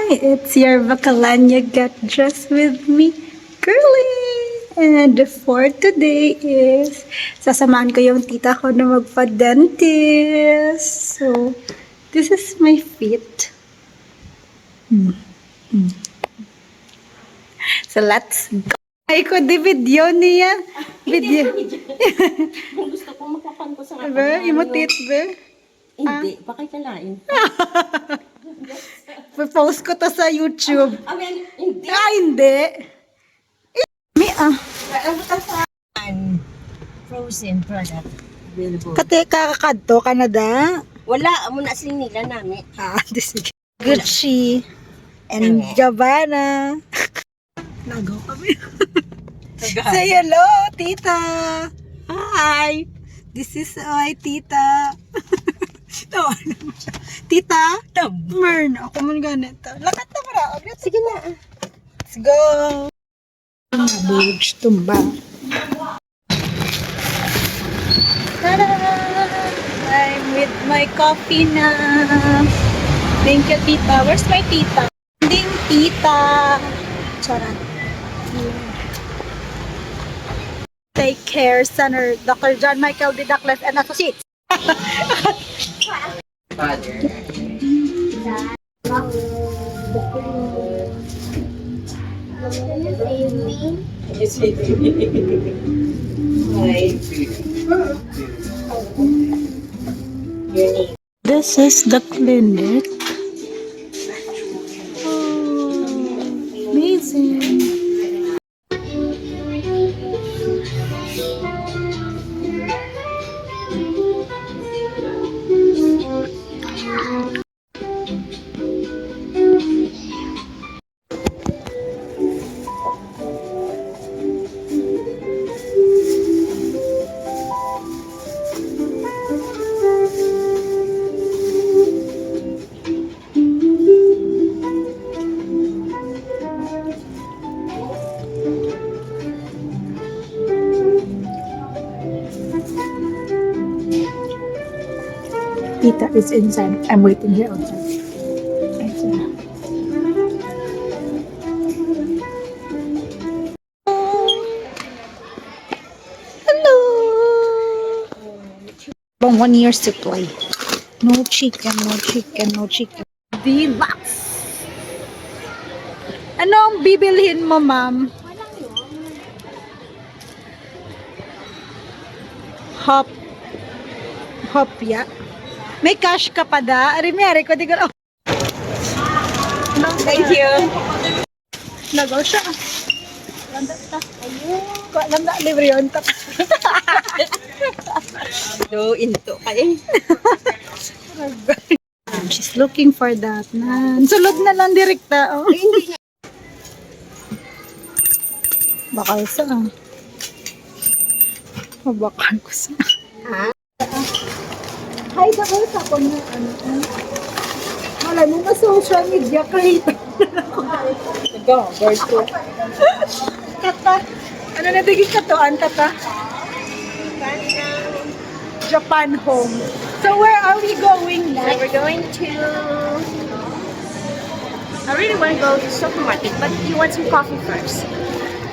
It's your Bacalania Get Dressed With Me, Girly! And for today is, sasamahan ko yung tita ko na magpa-dentist. So, this is my feet. So, let's go. Ay ko di video niya. Video. Kung gusto ko magkakanto sa Be, imutit, be. Hindi, baka kalain. Post ko to sa YouTube. Hindi. Hindi. Mi, Frozen product available. Kate kakakadto, Canada. Wala, amo na sila nila namin. Sige. Gucci and Gabbana. Nagaw kami. Say hello, tita. Hi. This is my tita. Tita? Mern. Ako man ganito. Lakat na para. Sige na. Let's go. Bulge tumba. Tada! I'm with my coffee na. Thank you, tita. Where's my tita? Ding tita. Charot. Take Care Center, Dr. John Michael D. Douglas and Associates. This is the clinic. Oh, amazing. Tita is inside. I'm waiting here outside. Hello. About 1 year supply. No chicken, no chicken, no chicken. Deluxe. Ano ang bibilhin mo, ma'am? Hopya. May cash ka pa da? Ari ko di ko. No, Thank you. Nagaw siya. Landa ta. Ko landa libre yon ta. Do into kay. She's looking for that. Sulod na lang direkta. Oh. Bakal sa. Bakal ko sa. Hi, bakal sa ko na ano. Malay mo ka social media kahit. Go, bird ko. Tata. Ano na digit ka to? Tata? Japan home. So where are we going So now? we're going to... I really want to go to the supermarket, but you want some coffee first.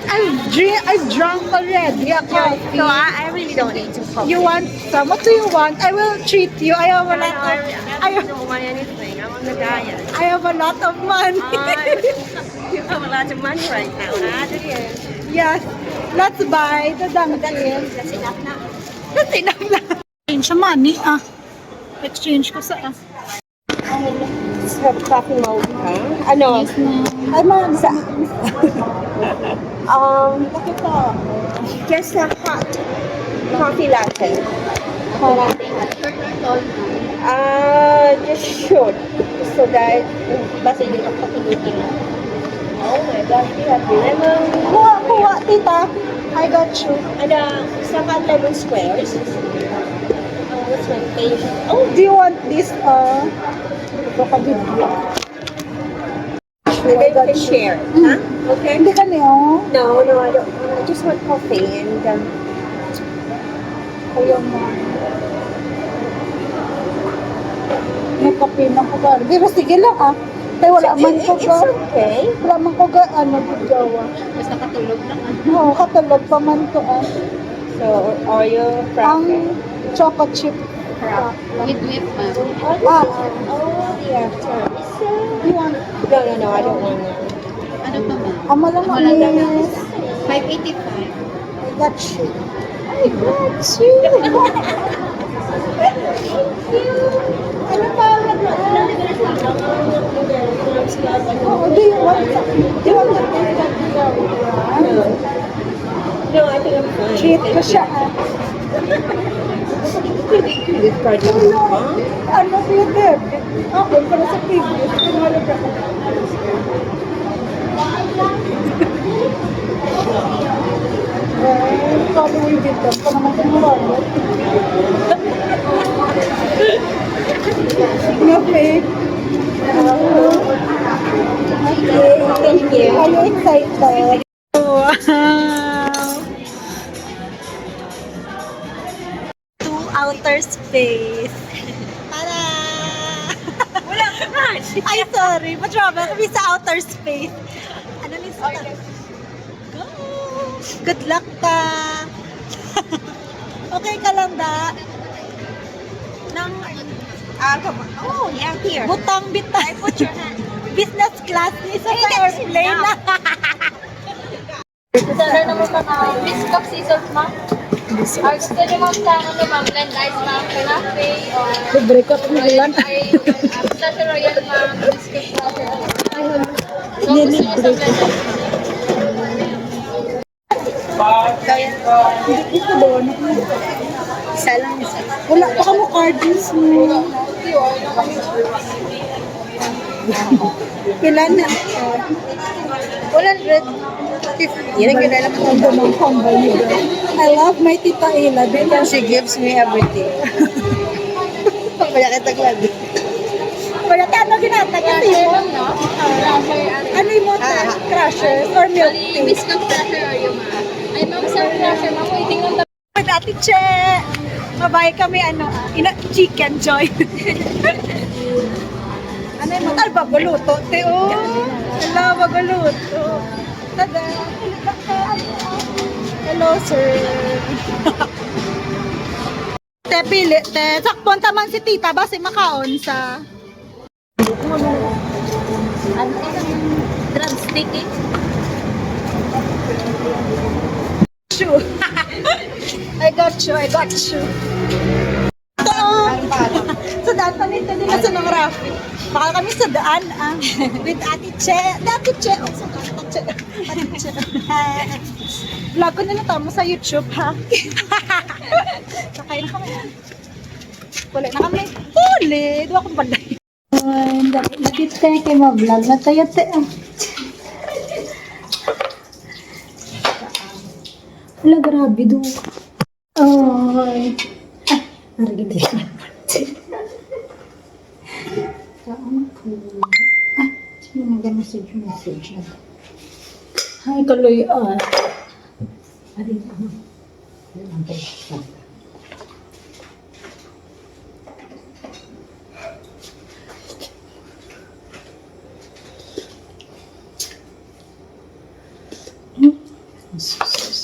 I've drunk already a coffee. So I really don't need some coffee. You want some? What do you want? I will treat you. I have a lot of I don't want anything. I'm on the diet. I have a lot of money. You have a lot of money right now. Yes. Let's buy the dumpling. That's enough na. That's enough na. Exchange sa money Exchange ko sa Coffee mode, huh? Ano? Ay, ma'am. Sa Bakit po? Just a hot coffee latte. Just short. So that, basta hindi ka pakinutin. Oh my God, you have lemon. Kuha, tita. I got you. Some lemon squares. That's my favorite. Oh, do you want this? Baka-video. Maybe we can share. Huh? Okay? Hindi ka niyo. No, I don't. I just want coffee and Kuya mo. May kape na ko ba? Pero sige lang Kaya wala man ko It's ga. okay. Wala man ko ga, ano, gawa. Basta katulog lang. Oo, katulog pa man to So, Oreo Ang cracker. choco chip. With whip, ma'am. Ah, Oh, the after. you want, No, I don't want that. Ano pa, ma'am? ama lang Wala ang lang. miss. 585. I got you. I got you. Ano pa? Oh, do you want to taste that No. No, I think I'm fine. Treat ko siya This part is fun. Ano ba yun, Deb? Ako, para sa previous. Tumalo ka. Following dito. Pa naman tumalo. No fake. Okay, Thank you. Are you excited? Wow! To outer space. Tada! Wala ka Ay, sorry. Matravel kami sa outer space. Ano ni Go! Good luck ka! Okay ka lang da? Nang Oh, yeah, here. butang bitay. Put your hand. Business class ni sa airplane. Sana naman pa na Miss Cup Season, ma'am. Or gusto niyo, ma'am, sa ano, ma'am, blend ice, ma'am, canape, or Libre ka pa nilan. Sasha Royal, ma'am, biscuit Sasha. So, Hindi gusto niyo sa libre. blend ice? Ito doon. Isa lang isa. Wala pa ka mo cards mo. Kailan na? 150. Yan ang kinala mo. Ang damang tambay niyo. I love my tita Ella because She gives me everything. Kaya kita glad. wala ka ano ginatag kasi mo. Ano yung mga crusher or milk tea? Miss Cup Sasha Royal, ma'am. Ay, ma'am, sa Sasha, ma'am, waiting on the With Ate Che. Mabay kami chicken joy. Ano yung mga baguluto? Te, oh. Hello, baguluto. Tada. Hello, sir. Te, pili. Te, sakpon taman si tita ba si makaon sa... ano drumstick, eh? Shoe. I got you. Ito, oh. Sa daan pa nito din na sa ng Rafi. Baka kami sa daan, with Ate Che. Ate Che. Oh, sa Ate Che. Ate Che. Vlog ko na lang tamo sa YouTube, ha? Sakay na kami. Huli na kami. Huli! Doon akong balay. Nakit kayo kayo ma-vlog na tayo, te. Wala, grabe doon. Ay. Narigid din. Saan po? Ay, sino nag-message? Hi, Kaloy.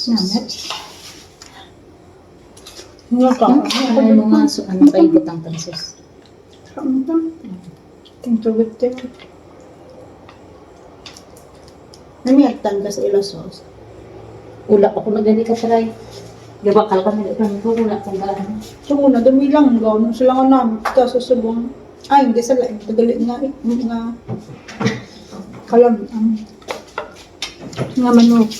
Namet. Nga ka. Ano nga, so, ano pa yung butang tansos? Saan ba? Tingtugit din. Namiyagtan ka sa ilasos. Ula ako na gani ka try. Gabakal kami na kami ko wala kang gaan. So, una, dumi lang gawin. Sila nga namin. Ito, susubong. Ay, hindi sa laing. Tagali nga eh. Nga. Kalam. Nga manok.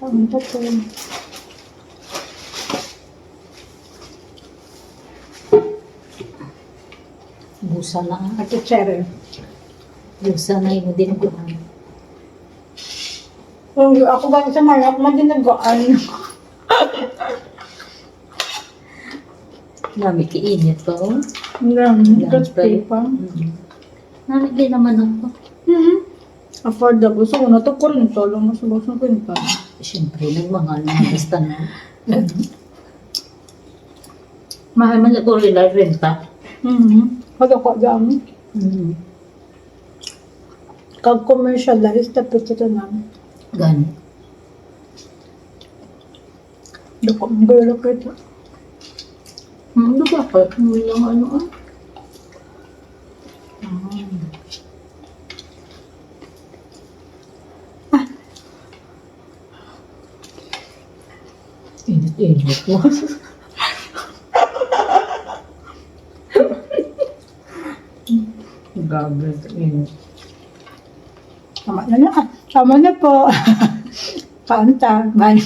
Ang tato. Busa na nga. Ate Cherry. Busa na yung dinuguan. Oh, ako ba sa mayak, madinagaan. Marami kiinit pa, oh. Ang crispy pa. Nalagay naman ako. Affordable. So, una to ko rin to. Lang mas ng kwenta. Siyempre, nagmahal na basta na. Mahal man na ko rin ang renta. Pag ako dyan, kag commercial dahil sa pito ito namin. Gani. Dako, ang gulo ko ito. Ano ba ka? Hindi lang ano ah. Init-init mo. Grabe, init. Tama na na. Tama na po. Kaunta. Bye.